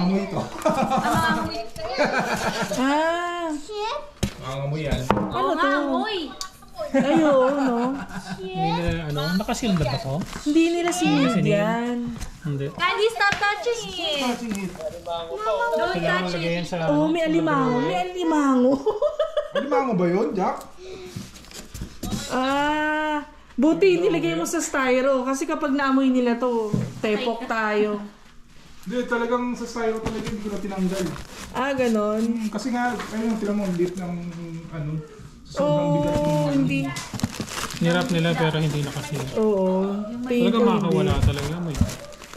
Mangangamoy ito. Mangangamoy. Mangangamoy yan. Ano to? Ayun, no? Hindi nila, nakasealed ba to? Hindi nila sinilid yan. Hindi. Candy, stop touching it! Don't Kailangan touch lagay yan it! sa... Oo, may alimango. May alimango. Alimango ba yun, Jack? Buti nilagay mo sa styro. Kasi kapag naamoy nila to, tepok tayo. Hindi, talagang sa styro talaga hindi ko na tinanggal. Ganon. Kasi nga, ayun, tila mo, lit ng sobrang bigat ng hindi. Nirap nila pero hindi nakaseal. Oo. Talaga makakawala talaga mo eh.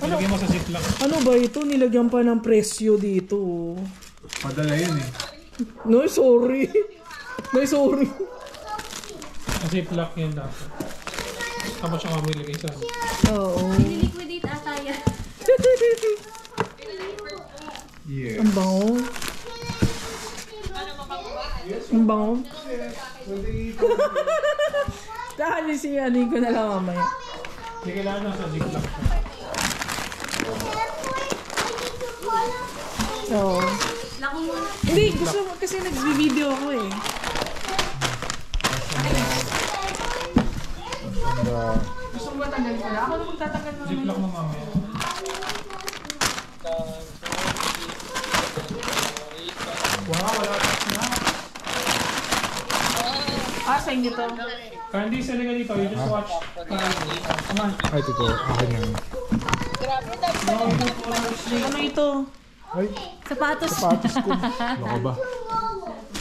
Nilagay mo sa ziplock. Ano ba ito? Nilagyan pa ng presyo dito. Padala yan eh. No, sorry. No, sorry. Sa ziplock yan dapat. Tapos siya kami ilagay sa... Oo. Niliquidate ata yan. Yes. Ang bango. Ang bango. Dahil si anin ko na lang mamaya. Hindi kailangan na sa ziplock. Oo. Lako muna. Hindi, gusto mo kasi nag-video ako eh. Gusto mo ba tanggal ko na? Ako na magtatanggal mo. Ziplock mo mamaya. Wow, wala na. Sa inyo to. Candy, sa liga dito. You just watch. Come on. Ay, ito. Akin yan. Ano ito? Ay, Sapatos. sapatos ko. Baka ba?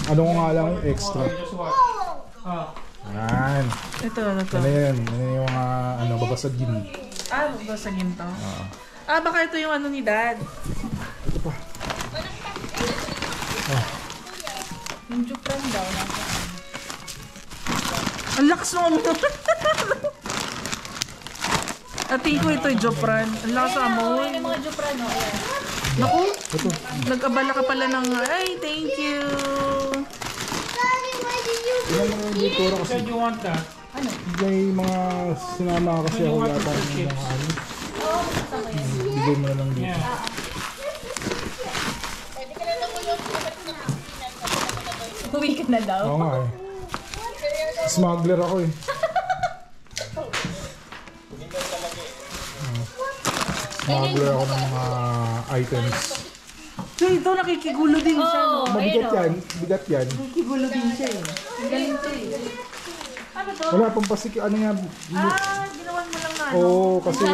Ano ko nga lang yung extra? You just watch. Yan. Ito, ano to? Ano yan? Ano yung mga babasagin? Babasagin to? Baka ito yung ano ni Dad. Ito pa. Yung Jupran daw. Ang lakas ng amoy. Ating ko ito yung Jopran. Ang lakas ng amoy. Yung mga Jupran, no? Ayan. Naku, nag-abala ka pala ng... Ay, thank you. Ilan mga yung dito kasi Said you want that? may mga sinama kasi ako yata ng mga ano. Bigay mo na lang dito. Yeah. Uwi ka na daw. Oo nga eh. Smuggler ako eh. Smuggler ako ng mga items. So ito, nakikigulo din siya. No? Mabigat yan. Bigat yan. Nakikigulo din siya eh. Galing to eh. Ano to? Wala pang pasik. Ano yan? Ginawan mo lang na ano. Oo, kasi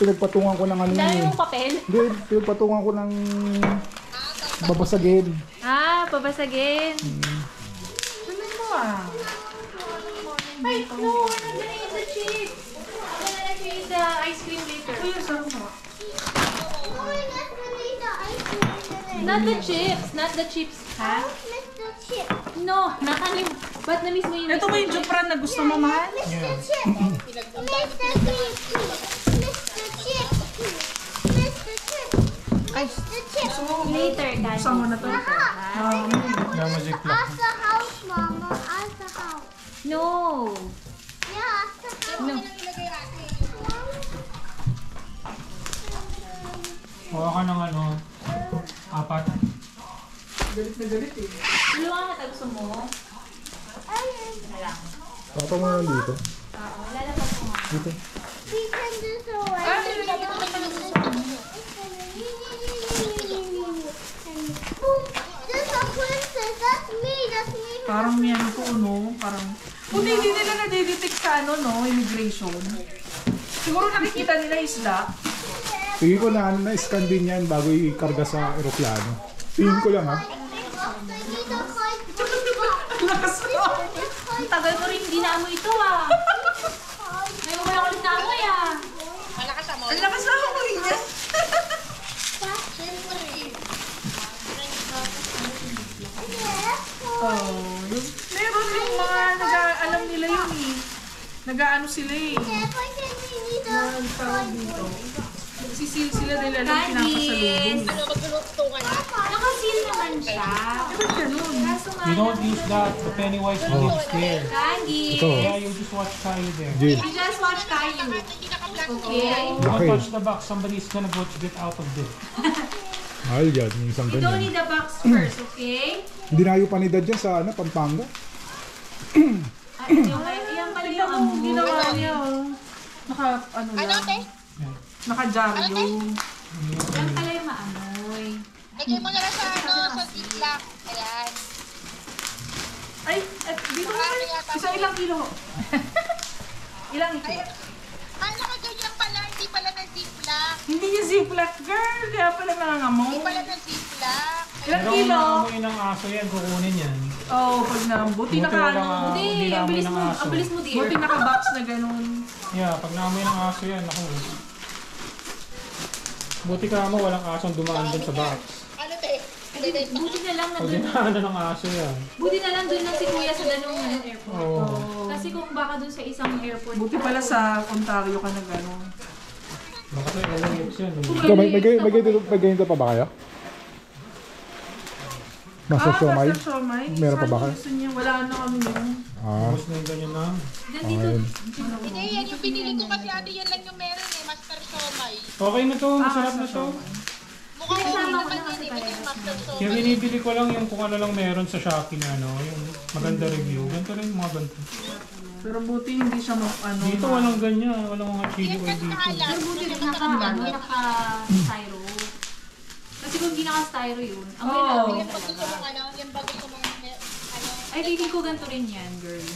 pinagpatungan ko ng ano Dahil yun. yung papel? Hindi, pinagpatungan ko ng babasagin. Pabasagin. Ano mo Ay, no, we're not gonna eat the chips. We're gonna eat the ice cream later. Kuya, saan mo? Not the chips, not the chips. Ha? No, nakalim. Ba't na-miss mo yung Ito ba yung Jopran na gusto mo, mahal? Ay, gusto mo later, Candy. Gusto mo na to? Yeah, may ziplock. Ask the house, Mama. Ask the house. No. Yeah, ask the house. No. Kuha ka ng 4. Galit na galit eh. Ano nga gusto mo? Papa mo na dito. Oo, lalabas mo. Dito. We can do so. Boom. There's a princess. That's me. That's me. Parang may ano po, no? Parang... Hindi nila nadidetect sa ano, no? Immigration. Siguro nakikita nila isla. Tingin ko na-scan din yan bago ikarga sa aeroplano. Tingin ko lang ha. Ang tagal mo rin hindi naamoy ito ah. Ngayon wala ulit naamoy ah. Ang lakas na ako niya. Meron yung mga alam nila yun eh. Nag-aano sila eh. Nagtawag dito. Nagsisil sila dahil alam pinapasalubong. Nakasil naman siya. Ba't ganun? Kaso nga You don't use that. The Pennywise lives there. Candy. Yeah, you just watch Kylie there. Jill. You just watch Caillou. Okay? Don't touch the box. Somebody's gonna go to get out of there. Mahal yan, yung isang You don't ganyan. need the box first, okay? Hindi na yung panidad dyan sa ano, Pampanga. Yan pala yung Ang ginawa niya, oh. Naka, ano lang. Naka-jaryo. Yan pala yung maamoy. Lagay mo na lang sa ziplock. Ayan. Ay, dito naman. Ilang kilo. Ilang kilo? Ay, nakaganyan pala. Hindi pala ng ziplock. Hindi yung ziplock, girl. Kaya pala nangangamoy. Hindi pala ng ziplock. Ilang Pero kilo? kung naamoy ng aso yan, kukunin yan. Oo, pag nabuti Buti naka, wala ano. nga. Hindi, Hindi ang naamoy bilis ng mo, aso. ang bilis mo, dear. Buti naka-box na ganun. Yeah, pag naamoy ng aso yan, ako. Buti ka mo, walang asong dumaan dun sa box. Ano, te? Buti na lang Pag nandun. dinaanan ng aso yan. Buti na lang dun lang si Kuya sa Danong airport. Oo. Kasi kung baka dun sa isang airport. Buti pala sa Ontario ka na gano'n. Baka sa LAX yan. Ito, may ganito pa ba kayo? Master Siomay? Master Siomay? Meron pa ba Saan kayo? gusto niya? Wala na kami yun. Ah, Tapos na yung ganyan na. Nandito. ayun. Hindi, yan yung binili ko kasi ate. Yan lang yung meron eh. Master Siomay. Okay na to, masarap na to. Mukhang okay Sinasama ko naman na yan kasi eh. Kasi pala. Master Siomay. Yung binibili ko lang yung kung ano lang meron sa Shopee na ano, yung maganda review. Ganito rin yung mga ganito. Pero buti hindi siya ano. Dito walang ganyan, walang mga chili Yan oil kasi dito. nakalat. Pero buti Yan rin kasi nakalat. naka-styro. Kasi kung hindi naka-styro yun, ang Oo. namin Yan pag gusto mong ano. Yan pag gusto mong ano. Ay, feeling ko ganito rin yan, girl.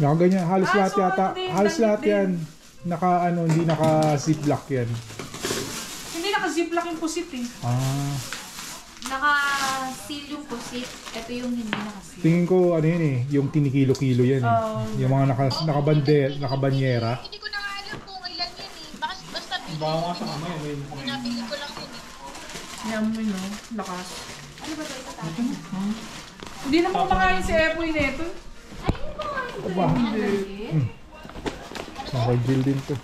Yung ganyan, halos Ah, lahat so yata, hindi, halos damit lahat din. yan. Naka ano, hindi naka ziplock yan. Hindi naka-ziplock yung pusit eh. Ah, Naka-seal yung pusit. Ito yung hindi naka-seal. tingin ko ano yun eh, yung kinikilo-kilo yan eh. Oo. Yung mga nakabanyera. Hindi ko na nga alam kung ilan yan eh. Basta bilhin. Bawa nga sa kamay, may Pinabili ko lang din eh. Yan mo no, lakas. Ano ba ito? Itatapon? Hindi naman kumakain si Epoy nito. Ay, hindi ko nga ito. Aba. Okay, Jill din to.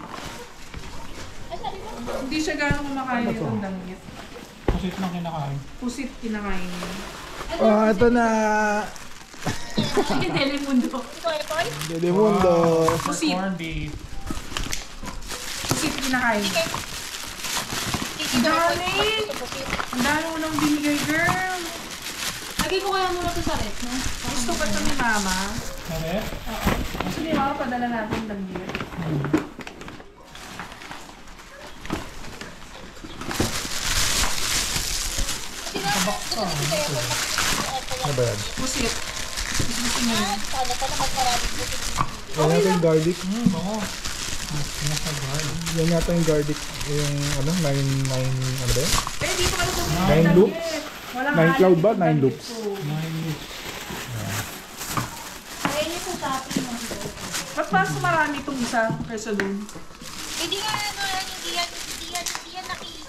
Hindi siya gano'ng kumakain itong danggit. Kasi ito lang kinakain. Pusit kinakain niya. Ah, ito na. Ay, Telemundo. Ikaw, Epoy? Dede Mundo. Pusit. Corned beef. Pusit kinakain. Hindi ko Dami! Epoy. Pusit. Ang dami mo nang binigay, girl. Lagay ko kaya muna ito sa ref, no? Gusto ba ito ni Mama? Kare? Gusto ni Mama padala natin danggit. Ano ba yan? Pusit. Gusto niya. Sana pala magmaraming pusit. Yan yata yung garlic. Oo. Nasa guard. Yan yata yung garlic. Yung ano, 9, ano ba yan? Eh, dito ka na bumili ng Nine danggit. loops? Walang Nine halip cloud ba? yung Nine danggit loops? ko. Kaya niyo sa topping mo. Ba't mas marami itong isa kaysa dun? Hindi nga ano, hindi yan nakita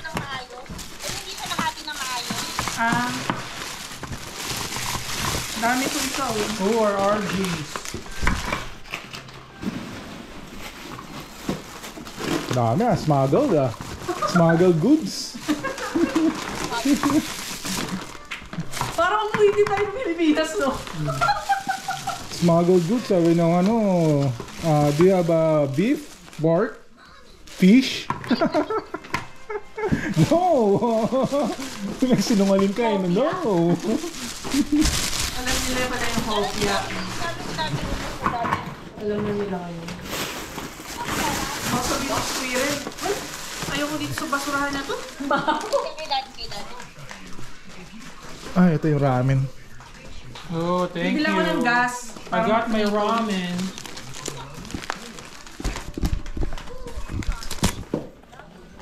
ng maayos. Eh, hindi siya nakati ng maayos. Ah. Dami itong isa oh. Who are RGs? Dami ah, smuggled ah. Smuggled goods. Parang kung hindi tayo Pilipinas, no? Smuggled goods, sabi ng ano, do you have beef, pork, fish? No! May sinungaling ka eh, no? Alam nila pala yung hopya. Alam na nila ngayon. Baka sabihin ko squirrel. Ay, ayoko dito sa basurahan na to. Kay dad. Ay, ito yung ramen. Oh, thank Bibila you. ko ng gas. I got my ramen.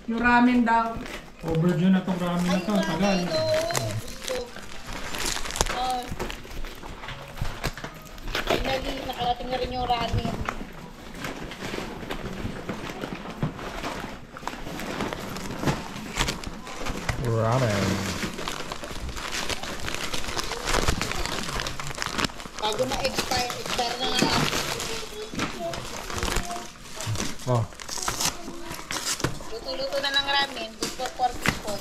Yung ramen daw. Overdue na tong ramen na to. Ang tagal. Finally, nakarating na rin yung ramen. Ramen. Bago ma-expire na nga. Oh, Luto-luto na ng ramen. Good for people.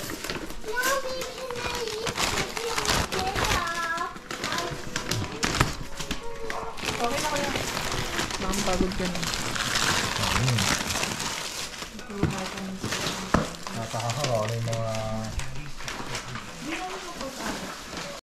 Okay na ko yan. Nakapagod ka na.